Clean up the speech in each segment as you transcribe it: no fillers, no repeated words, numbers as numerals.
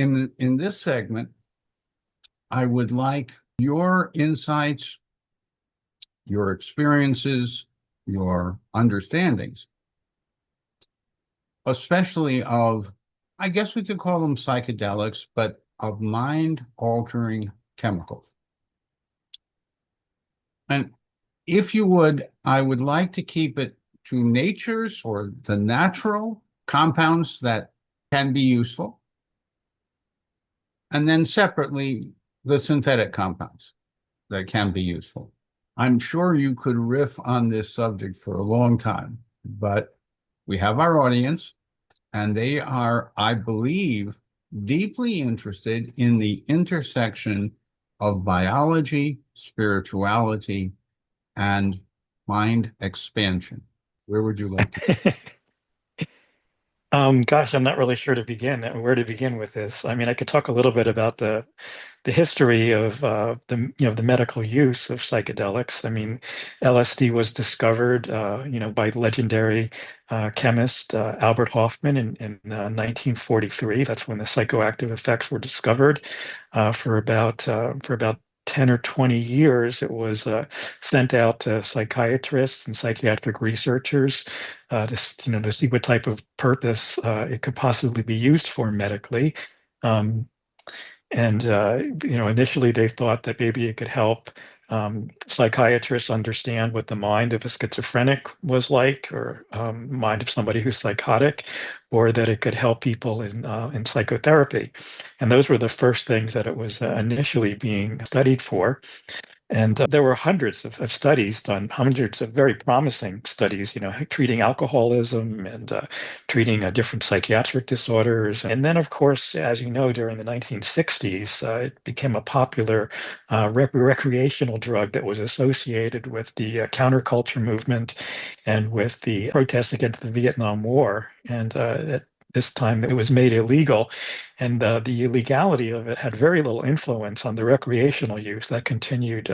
In this segment, I would like your insights, your experiences, your understandings, especially of, I guess we could call them psychedelics, but of mind-altering chemicals. And if you would, I would like to keep it to nature's or the natural compounds that can be useful, and then separately, the synthetic compounds that can be useful. I'm sure you could riff on this subject for a long time, but we have our audience, and they are, I believe, deeply interested in the intersection of biology, spirituality, and mind expansion. Where would you like to? Gosh, I'm not really sure where to begin with this. I mean, I could talk a little bit about the history of the medical use of psychedelics. I mean, LSD was discovered by legendary chemist Albert Hofmann in 1943. That's when the psychoactive effects were discovered. For about 10 or 20 years, it was sent out to psychiatrists and psychiatric researchers to see what type of purpose it could possibly be used for medically. Um, and initially they thought that maybe it could help psychiatrists understand what the mind of a schizophrenic was like, or mind of somebody who's psychotic, or that it could help people in psychotherapy. And those were the first things that it was initially being studied for. And there were hundreds of studies done, hundreds of very promising studies, treating alcoholism and treating different psychiatric disorders. And then, of course, as you know, during the 1960s, it became a popular recreational drug that was associated with the counterculture movement and with the protests against the Vietnam War. And at this time, it was made illegal. And the illegality of it had very little influence on the recreational use. That continued,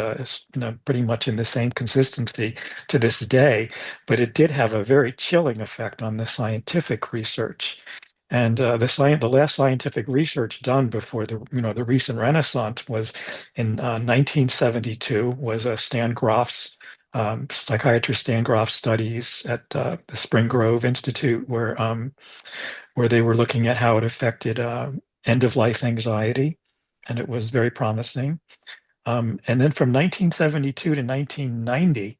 pretty much in the same consistency to this day. But it did have a very chilling effect on the scientific research. And the last scientific research done before the recent Renaissance was in 1972. Was Stan Grof's psychiatrist Stan Grof studies at the Spring Grove Institute, where they were looking at how it affected end-of-life anxiety, and it was very promising. And then from 1972 to 1990,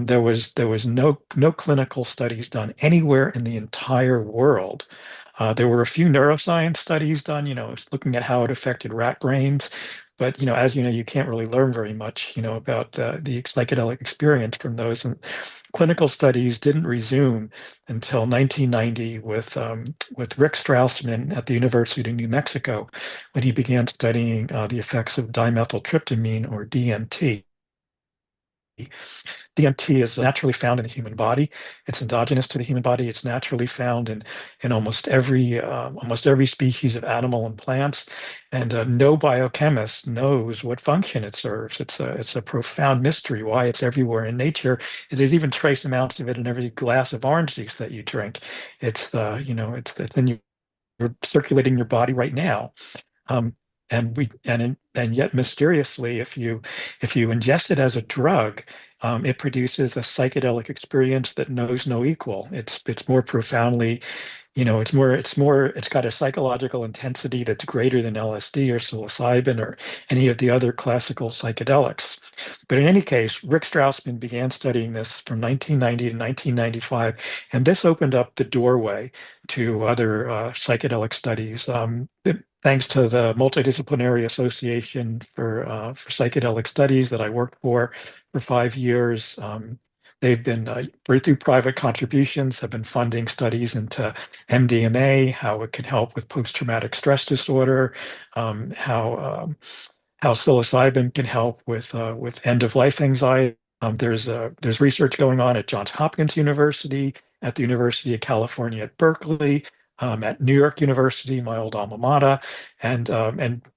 there was no clinical studies done anywhere in the entire world. There were a few neuroscience studies done, it's looking at how it affected rat brains. But as you know, you can't really learn very much, about the psychedelic experience from those. And clinical studies didn't resume until 1990 with Rick Strassman at the University of New Mexico, when he began studying the effects of dimethyltryptamine, or DMT. DMT is naturally found in the human body. It's endogenous to the human body. It's naturally found in almost every species of animal and plants, and no biochemist knows what function it serves. It's a profound mystery why it's everywhere in nature. There's even trace amounts of it in every glass of orange juice that you drink. It's in you're circulating your body right now. Um, and yet mysteriously, if you ingest it as a drug, it produces a psychedelic experience that knows no equal. It's more profoundly, it's got a psychological intensity that's greater than LSD or psilocybin or any of the other classical psychedelics. But in any case, Rick Strassman began studying this from 1990 to 1995, and this opened up the doorway to other psychedelic studies. Thanks to the Multidisciplinary Association for Psychedelic Studies that I worked for 5 years. They've been, through private contributions, have been funding studies into MDMA, how it can help with post-traumatic stress disorder, how psilocybin can help with end-of-life anxiety. There's research going on at Johns Hopkins University, at the University of California at Berkeley, at New York University, my old alma mater, and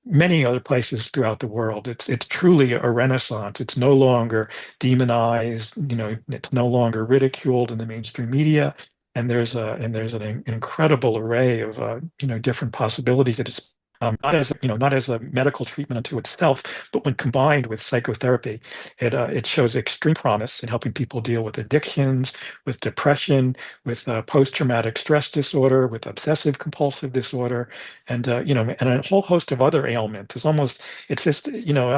many other places throughout the world. It's truly a renaissance. It's no longer demonized. It's no longer ridiculed in the mainstream media. And there's an incredible array of different possibilities that it's not as not as a medical treatment unto itself, but when combined with psychotherapy, it shows extreme promise in helping people deal with addictions, with depression, with post-traumatic stress disorder, with obsessive compulsive disorder, and and a whole host of other ailments. It's just I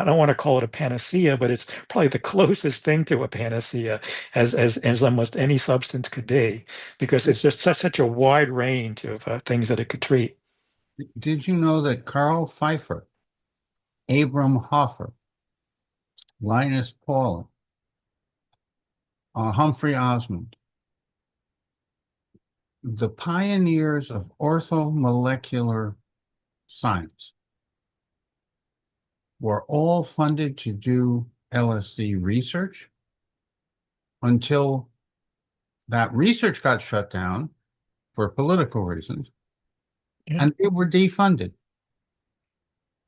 don't want to call it a panacea, but it's probably the closest thing to a panacea as almost any substance could be, because it's just such a wide range of things that it could treat. Did you know that Carl Pfeiffer, Abram Hoffer, Linus Pauling, Humphrey Osmond, the pioneers of orthomolecular science, were all funded to do LSD research until that research got shut down for political reasons, Yeah. and they were defunded.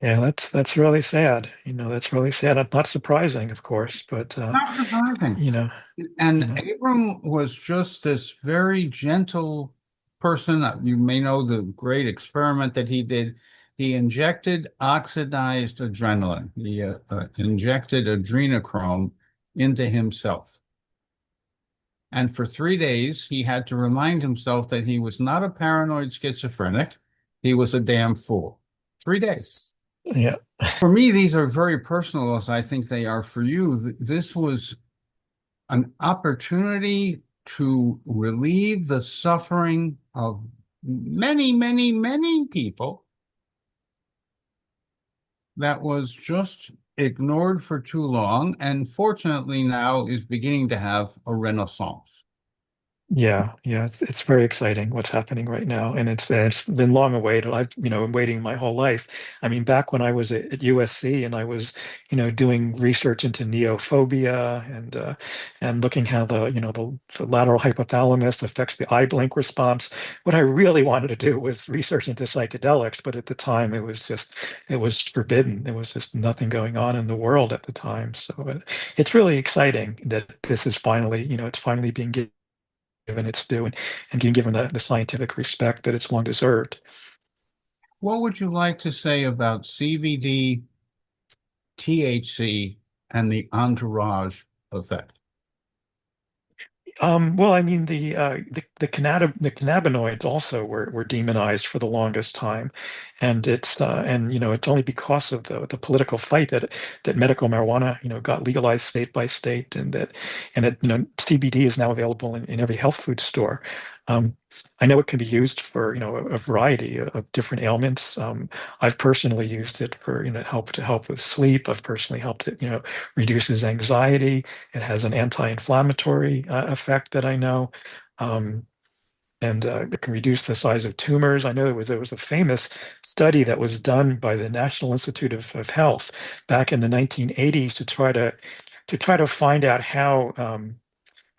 Yeah, that's really sad. That's really sad. Not surprising, of course, but Not surprising. you know, you And know, Abram was just this very gentle person. You may know the great experiment that he did. He injected oxidized adrenaline. He injected adrenochrome into himself. And for 3 days, he had to remind himself that he was not a paranoid schizophrenic. He was a damn fool. 3 days. yeah, For me, these are very personal, as I think they are for you. This was an opportunity to relieve the suffering of many, many, many people that was just ignored for too long, and fortunately now is beginning to have a renaissance. yeah. It's very exciting what's happening right now, and it's been long awaited. I've been waiting my whole life. I mean, back when I was at USC and I was doing research into neophobia and looking how the lateral hypothalamus affects the eye blink response. What I really wanted to do was research into psychedelics, but at the time it was forbidden. There was just nothing going on in the world at the time. So it's really exciting that this is finally it's finally being given its due and being given the scientific respect that it's long deserved. What would you like to say about CBD, THC, and the entourage effect? Well, I mean, the cannabinoids also were demonized for the longest time, and it's only because of the political fight that medical marijuana got legalized state by state, and that CBD is now available in every health food store. Um, I know it can be used for a variety of different ailments. I've personally used it for help with sleep. I've personally helped it reduces anxiety. It has an anti-inflammatory effect that I know, um, and it can reduce the size of tumors. I know there was a famous study that was done by the National Institute of Health back in the 1980s to try to find out how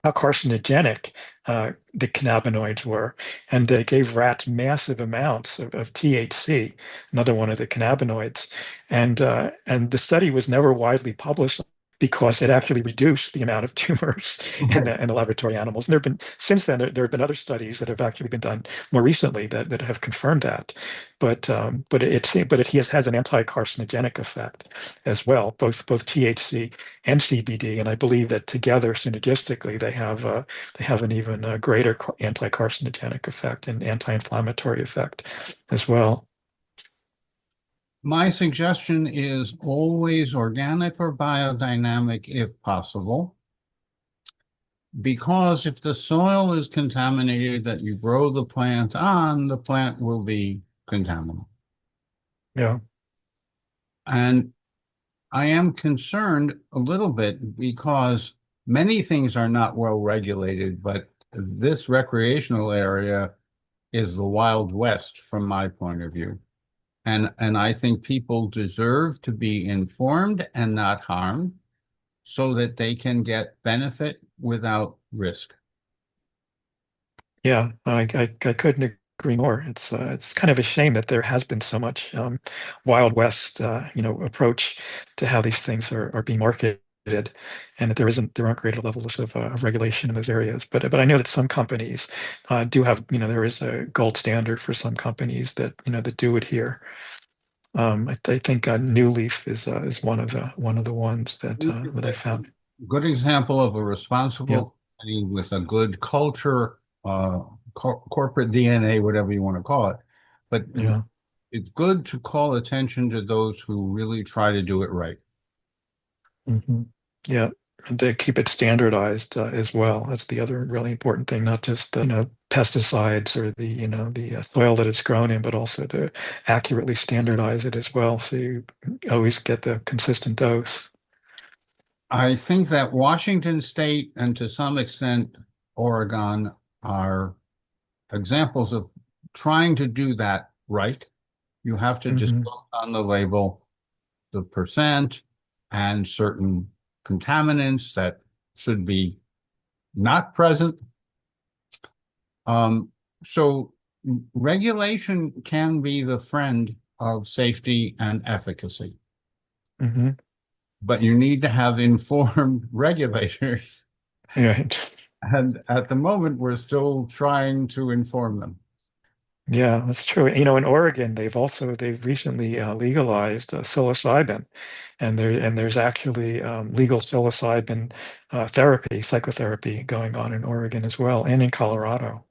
carcinogenic the cannabinoids were. And they gave rats massive amounts of THC, another one of the cannabinoids. And the study was never widely published because it actually reduced the amount of tumors in the laboratory animals. And since then, there have been other studies that have actually been done more recently that have confirmed that. But it has an anti-carcinogenic effect as well, both THC and CBD, and I believe that together, synergistically, they have an even greater anti-carcinogenic effect and anti-inflammatory effect as well. My suggestion is always organic or biodynamic if possible, because if the soil is contaminated that you grow the plant on, the plant will be contaminated. Yeah, And I am concerned a little bit because many things are not well regulated, but this recreational area is the Wild West from my point of view. And I think people deserve to be informed and not harmed so that they can get benefit without risk. yeah, I couldn't agree more. It's kind of a shame that there has been so much Wild West approach to how these things are being marketed. And that there aren't greater levels of regulation in those areas, but I know that some companies do have there is a gold standard for some companies that that do adhere. I think New Leaf is one of the ones that I found. Good example of a Yeah, responsible company with a good culture, corporate DNA, whatever you want to call it. But yeah. it's good to call attention to those who really try to do it right. Hmm. Yeah, and to keep it standardized as well. That's the other really important thing, not just the pesticides or the the soil that it's grown in, but also to accurately standardize it as well, so you always get the consistent dose. I think that Washington State and to some extent Oregon are examples of trying to do that right. You have to Hmm. disclose on the label the percent and certain contaminants that should be not present. Um, so regulation can be the friend of safety and efficacy, Hmm. but you need to have informed regulators. Right. And at the moment, we're still trying to inform them. Yeah, that's true. In Oregon, they've recently legalized psilocybin, and there's actually legal psilocybin therapy, psychotherapy going on in Oregon as well, and in Colorado.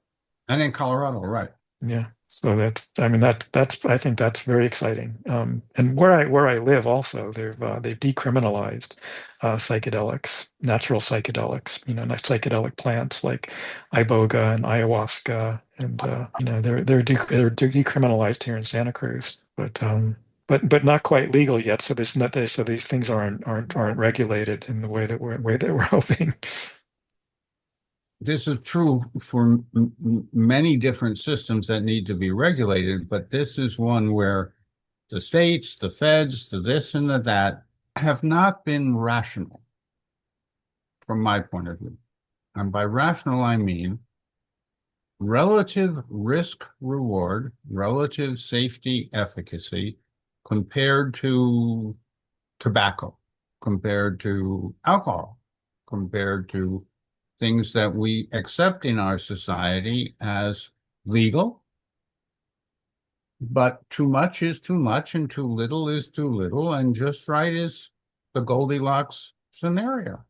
And in Colorado, right. Yeah. So I mean, that's I think that's very exciting. And where I live also, they've decriminalized psychedelics, natural psychedelics, not psychedelic plants like iboga and ayahuasca, and they're decriminalized here in Santa Cruz, but not quite legal yet. So there's not so these things aren't regulated in the way that we're hoping. This is true for many different systems that need to be regulated, but this is one where the states, the feds, the this and the that have not been rational from my point of view. And by rational, I mean relative risk reward, relative safety efficacy compared to tobacco, compared to alcohol, compared to things that we accept in our society as legal, but too much is too much and too little is too little, and just right is the Goldilocks scenario.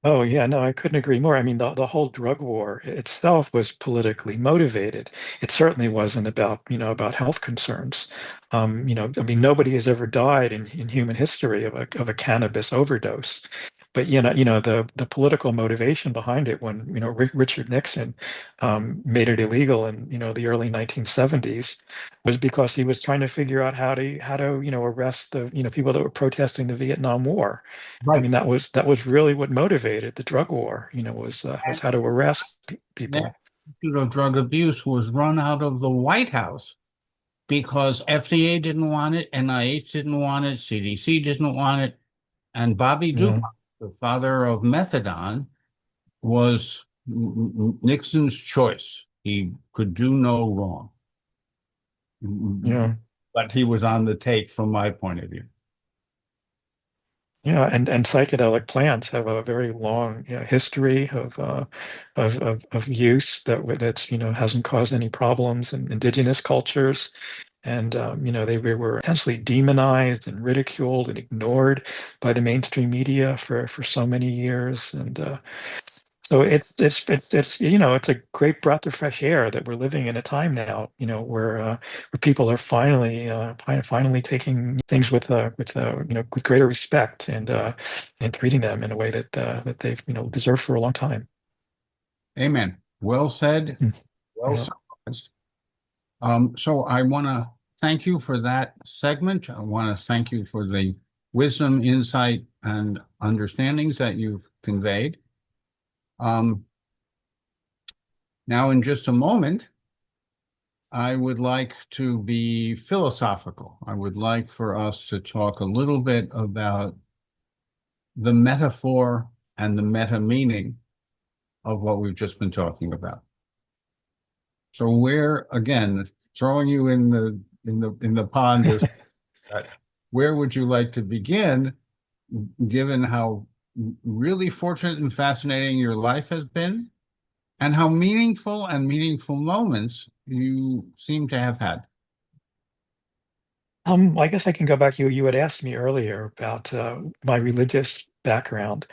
Oh yeah, no, I couldn't agree more. I mean, the whole drug war itself was politically motivated. It certainly wasn't about health concerns. I mean, nobody has ever died in human history of a cannabis overdose. But the political motivation behind it when Richard Nixon made it illegal in the early 1970s was because he was trying to figure out how to arrest the people that were protesting the Vietnam War. I Right. mean, that was really what motivated the drug war, was And how to arrest that people. drug abuse was run out of the White House because FDA didn't want it, NIH didn't want it, CDC didn't want it, and Bobby Yeah, DuPont, the father of methadone, was Nixon's choice. He could do no wrong, yeah, but he was on the take from my point of view. yeah. And psychedelic plants have a very long history of use that's hasn't caused any problems in indigenous cultures. And they were essentially demonized and ridiculed and ignored by the mainstream media for so many years. And so it's a great breath of fresh air that we're living in a time now, where people are finally taking things with greater respect and treating them in a way that they've deserved for a long time. Amen. Well said. Mm. Well Yeah. summarized. So I want to thank you for that segment. I want to thank you for the wisdom, insight, and understandings that you've conveyed. Um, Now, in just a moment, I would like to be philosophical. I would like for us to talk a little bit about the metaphor and the meta meaning of what we've just been talking about. So where, again, throwing you in the pond of that, where would you like to begin, given how really fortunate and fascinating your life has been, and how meaningful and meaningful moments you seem to have had? I guess I can go back. You had asked me earlier about my religious background.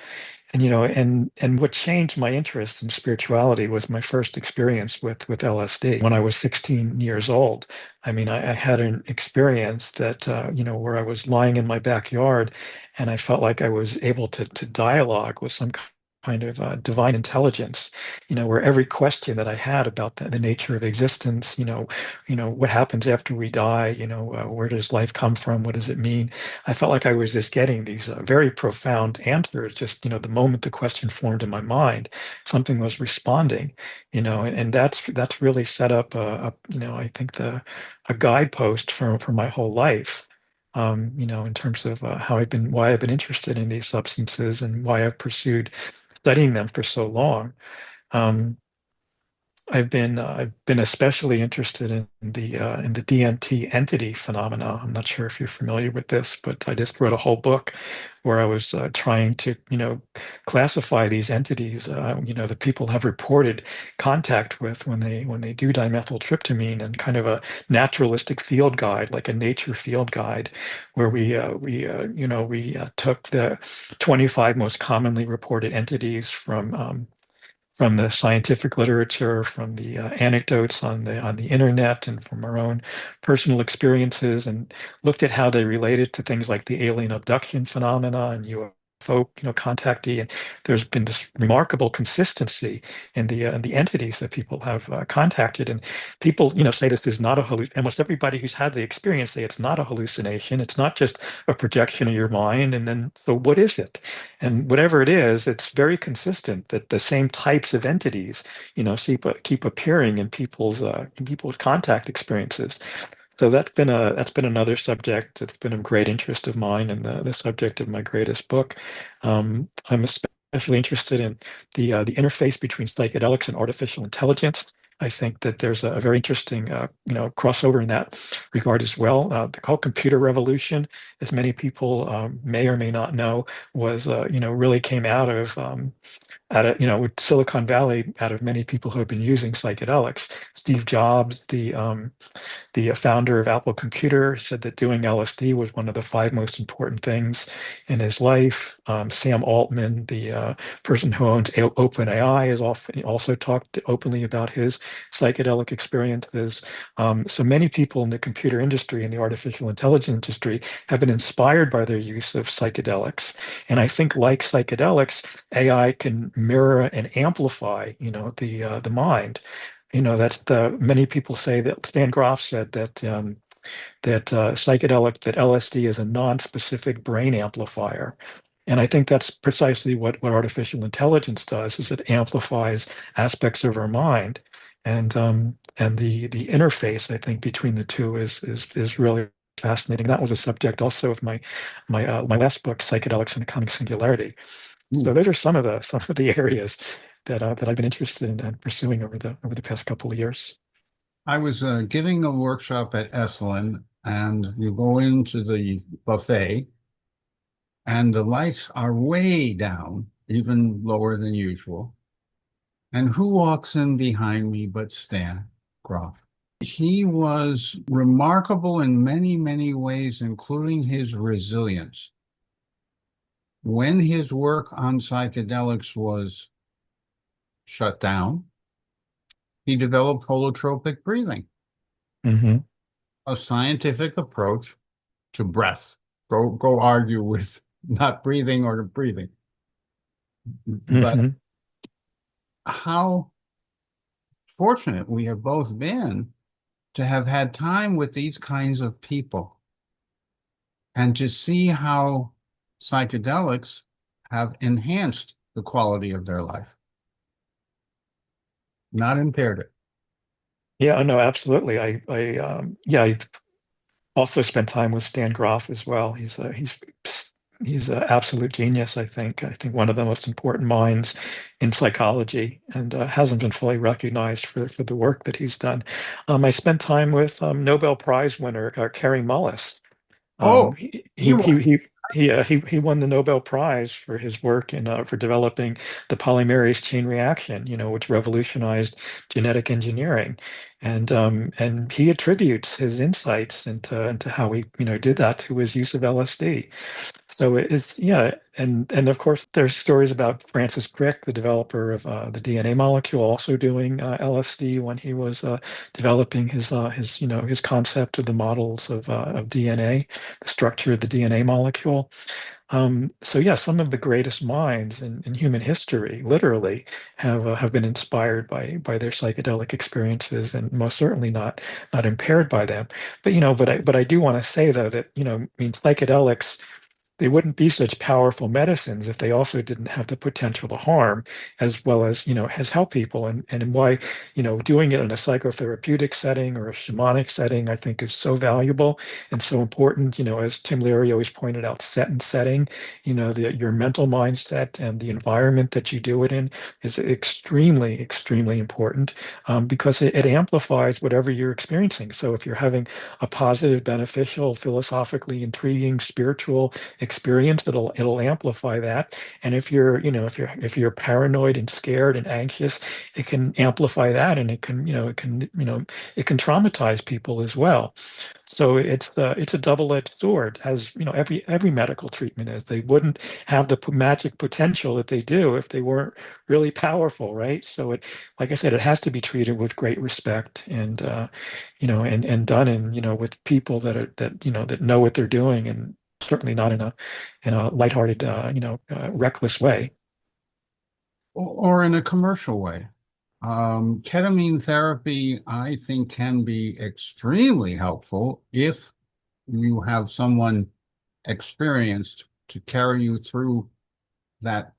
And and what changed my interest in spirituality was my first experience with LSD when I was 16 years old. I mean, I had an experience that where I was lying in my backyard, and I felt like I was able to dialogue with some kind of divine intelligence. Where every question that I had about the nature of existence, what happens after we die, where does life come from, what does it mean? I felt like I was just getting these very profound answers. Just, the moment the question formed in my mind, something was responding, and that's really set up I think a guidepost for my whole life. In terms of why I've been interested in these substances and why I've pursued studying them for so long. Um, I've been especially interested in the DMT entity phenomena. I'm not sure if you're familiar with this, but I just wrote a whole book where I was trying to classify these entities that people have reported contact with when they do dimethyltryptamine, and kind of a naturalistic field guide, like a nature field guide, where we took the 25 most commonly reported entities from the scientific literature, from the anecdotes on the internet, and from our own personal experiences, and looked at how they related to things like the alien abduction phenomena and UFO, contactee. And there's been this remarkable consistency in the entities that people have contacted. And people, say this is not a hallucination. Almost everybody who's had the experience say it's not a hallucination. It's not just a projection of your mind. And then, so what is it? And whatever it is, it's very consistent that the same types of entities, keep appearing in people's contact experiences. So that's been another subject that's been of great interest of mine, and the subject of my greatest book. I'm especially interested in the interface between psychedelics and artificial intelligence. I think that there's a very interesting crossover in that regard as well. The whole computer revolution, as many people may or may not know, was really came out of with Silicon Valley, out of many people who have been using psychedelics. Steve Jobs, the founder of Apple Computer, said that doing LSD was one of the five most important things in his life. Sam Altman, the person who owns OpenAI, has often also talked openly about his psychedelic experiences. So many people in the computer industry and the artificial intelligence industry have been inspired by their use of psychedelics. And I think, like psychedelics, AI can mirror and amplify, the mind. That's the many people say that Stan Groff said that LSD is a non-specific brain amplifier. And I think that's precisely what artificial intelligence does, is it amplifies aspects of our mind. And the interface, I think, between the two is really fascinating. That was a subject also of my last book, Psychedelics and the Coming Singularity. Hmm. So those are some of the areas that I've been interested in pursuing over the past couple of years. I was giving a workshop at Esalen, and you go into the buffet, and the lights are way down, even lower than usual. And who walks in behind me but Stan Groff? He was remarkable in many, many ways, including his resilience. When his work on psychedelics was shut down, he developed holotropic breathing, Hmm. a scientific approach to breath. Go argue with not breathing or breathing. But Hmm. how fortunate we have both been to have had time with these kinds of people and to see how psychedelics have enhanced the quality of their life, not impaired it. Yeah, no, absolutely. Yeah, I also spent time with Stan Groff as well. He's an absolute genius, I think. I think one of the most important minds in psychology, and hasn't been fully recognized for the work that he's done. I spent time with Nobel Prize winner Kary Mullis. Oh, He he he was. he he he won the Nobel Prize for his work in for developing the polymerase chain reaction, which revolutionized genetic engineering. and he attributes his insights into how he did that to his use of LSD. So it is, yeah, and of course there's stories about Francis Crick, the developer of the DNA molecule, also doing LSD when he was developing his concept of the models of DNA, the structure of the DNA molecule. So yeah, some of the greatest minds in human history, literally, have been inspired by their psychedelic experiences, and most certainly not impaired by them. But but I do want to say though that I mean psychedelics, they wouldn't be such powerful medicines if they also didn't have the potential to harm as well as has help people, and why doing it in a psychotherapeutic setting or a shamanic setting I think is so valuable and so important. As Tim Leary always pointed out, set and setting, your mental mindset and the environment that you do it in is extremely important, because it amplifies whatever you're experiencing. So if you're having a positive, beneficial, philosophically intriguing, spiritual experience, it'll amplify that. And if you're paranoid and scared and anxious, it can amplify that, and it can traumatize people as well. So it's a double-edged sword, as every medical treatment is. They wouldn't have the magic potential that they do if they weren't really powerful, right? So like I said, it has to be treated with great respect, and done with people that know what they're doing, and certainly not in a lighthearted, reckless way. Or in a commercial way. Ketamine therapy, I think, can be extremely helpful if you have someone experienced to carry you through that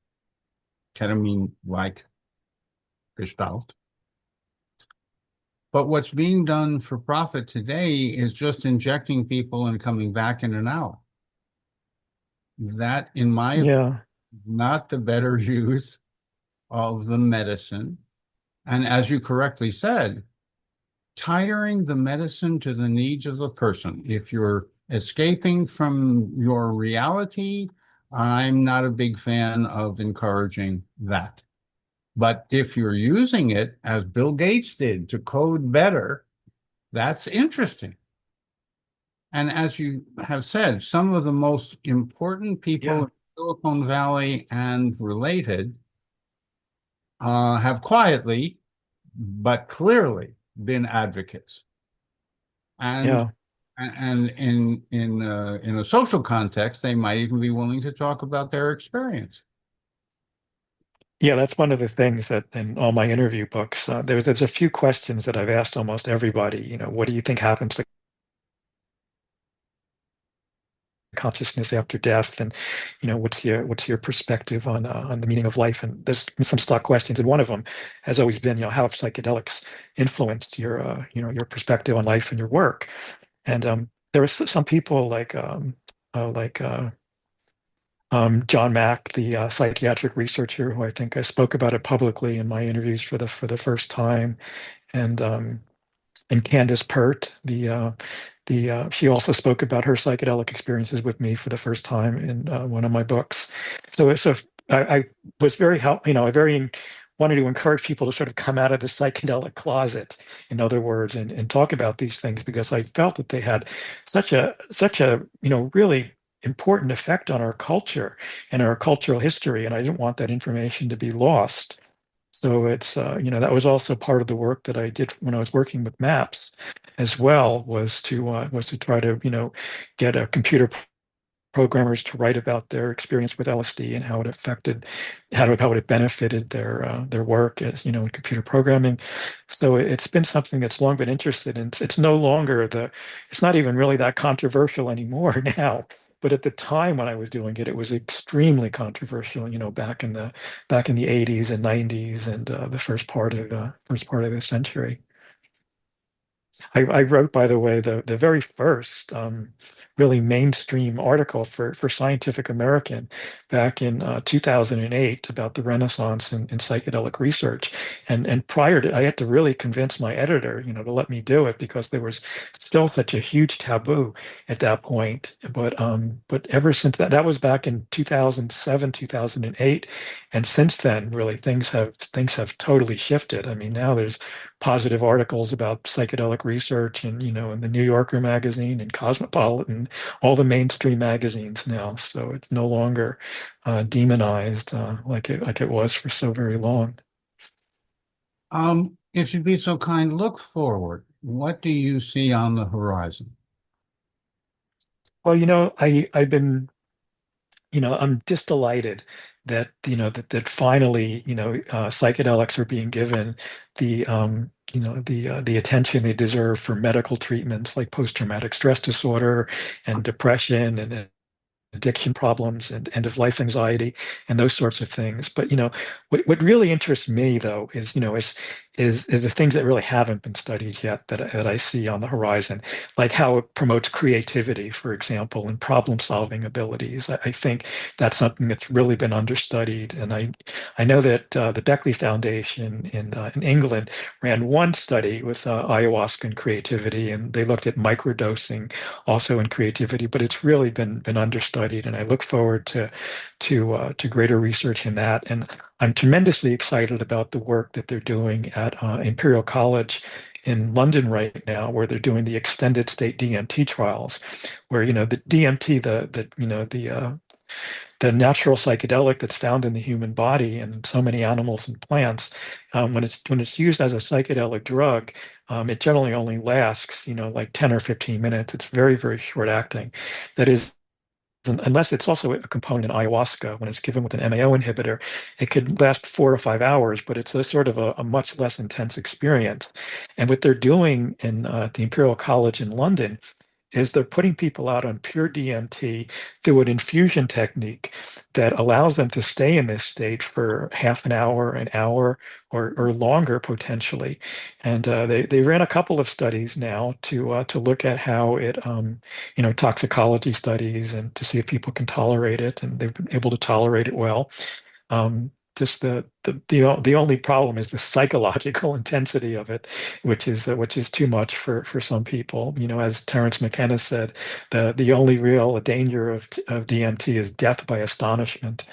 ketamine-like gestalt. But what's being done for profit today is just injecting people and coming back in and out. That, in my opinion, Yeah, is not the better use of the medicine. And as you correctly said, tailoring the medicine to the needs of the person. If you're escaping from your reality, I'm not a big fan of encouraging that. But if you're using it, as Bill Gates did, to code better, that's interesting. And as you have said, some of the most important people yeah, in Silicon Valley and related have quietly but clearly been advocates. And yeah. and in a social context, they might even be willing to talk about their experience. Yeah, that's one of the things that in all my interview books, there's a few questions that I've asked almost everybody. What do you think happens to consciousness after death? And what's your perspective on the meaning of life? And there's some stock questions, and one of them has always been, how have psychedelics influenced your perspective on life and your work? And there are some people like John Mack, the psychiatric researcher, who I think I spoke about it publicly in my interviews for the first time, and Candace Pert, she also spoke about her psychedelic experiences with me for the first time in one of my books. So I was very I very wanted to encourage people to sort of come out of the psychedelic closet, in other words, and talk about these things, because I felt that they had such a really important effect on our culture and our cultural history, and I didn't want that information to be lost. So that was also part of the work that I did when I was working with maps as well, was to try to, get a computer programmers to write about their experience with LSD and how it affected, how it benefited their work as, in computer programming. So it's been something that's long been interested in. It's no longer it's not even really that controversial anymore now. But at the time when I was doing it, it was extremely controversial, back in the 80s and 90s, and the first part of the century. I wrote, by the way, the very first really mainstream article for Scientific American back in 2008 about the Renaissance in psychedelic research. And prior to, I had to really convince my editor, to let me do it, because there was still such a huge taboo at that point. But ever since that was back in 2007, 2008, and since then, really things have totally shifted. I mean, now there's positive articles about psychedelic research and, in the New Yorker magazine and Cosmopolitan, all the mainstream magazines now. So it's no longer demonized like it was for so very long. If you'd be so kind, look forward. What do you see on the horizon? Well, I've been, I'm just delighted that, that finally, psychedelics are being given the attention they deserve for medical treatments like post-traumatic stress disorder and depression and addiction problems and end of life anxiety and those sorts of things. But what really interests me though is is the things that really haven't been studied yet that I see on the horizon, like how it promotes creativity, for example, and problem solving abilities. I think that's something that's really been understudied, and I know that the Beckley Foundation in England ran one study with ayahuasca and creativity, and they looked at microdosing also in creativity, but it's really been understudied, and I look forward to greater research in that. And I'm tremendously excited about the work that they're doing at Imperial College in London right now, where they're doing the extended state DMT trials, where the DMT, the natural psychedelic that's found in the human body and so many animals and plants, when it's used as a psychedelic drug, it generally only lasts, like 10 or 15 minutes. It's very, very short acting. That is, unless it's also a component in ayahuasca, when it's given with an MAO inhibitor, it could last 4 or 5 hours, but it's a sort of a much less intense experience. And what they're doing in the Imperial College in London is they're putting people out on pure DMT through an infusion technique that allows them to stay in this state for half an hour, or longer potentially. And they ran a couple of studies now to look at how it, toxicology studies, and to see if people can tolerate it, and they've been able to tolerate it well. Just the only problem is the psychological intensity of it, which is too much for some people. As Terence McKenna said, the only real danger of DMT is death by astonishment.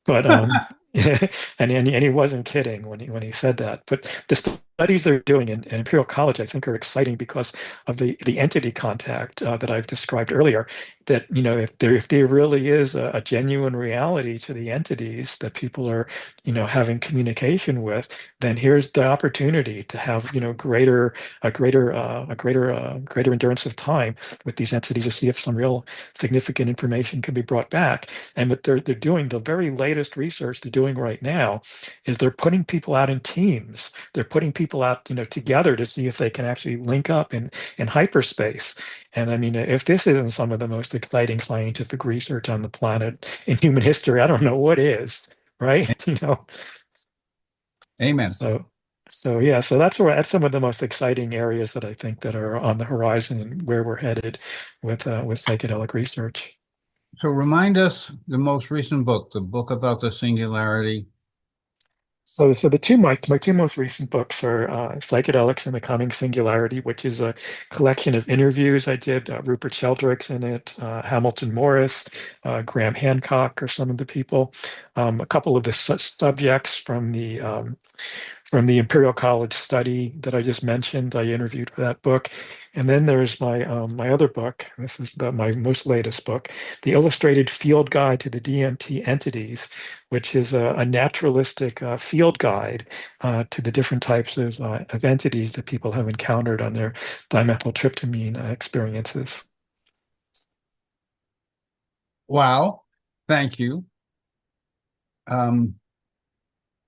But and he wasn't kidding when he said that. But the studies they're doing in Imperial College, I think, are exciting because of the entity contact that I've described earlier. That if there really is a genuine reality to the entities that people are having communication with, then here's the opportunity to have greater endurance of time with these entities, to see if some real significant information can be brought back. And what they're doing, the very latest research they're doing right now, is they're putting people out in teams. They're putting people out, together, to see if they can actually link up in hyperspace. And I mean, if this isn't some of the most exciting scientific research on the planet in human history, I don't know what is, right? Amen. So, so yeah, so that's some of the most exciting areas that I think that are on the horizon, and where we're headed with psychedelic research. So remind us the most recent book, the book about the singularity. So my two most recent books are Psychedelics and the Coming Singularity, which is a collection of interviews I did. Rupert Sheldrake's in it, Hamilton Morris, Graham Hancock are some of the people. A couple of the subjects from the Imperial College study that I just mentioned, I interviewed for that book. And then there's my other book. This is my most latest book, The Illustrated Field Guide to the DMT Entities, which is a naturalistic field guide to the different types of entities that people have encountered on their dimethyltryptamine experiences. Wow. Thank you. Um,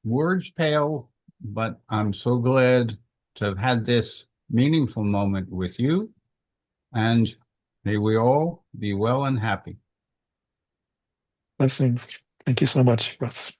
Words pale, but I'm so glad to have had this meaningful moment with you. And may we all be well and happy. Blessings. Thank you so much, Russ.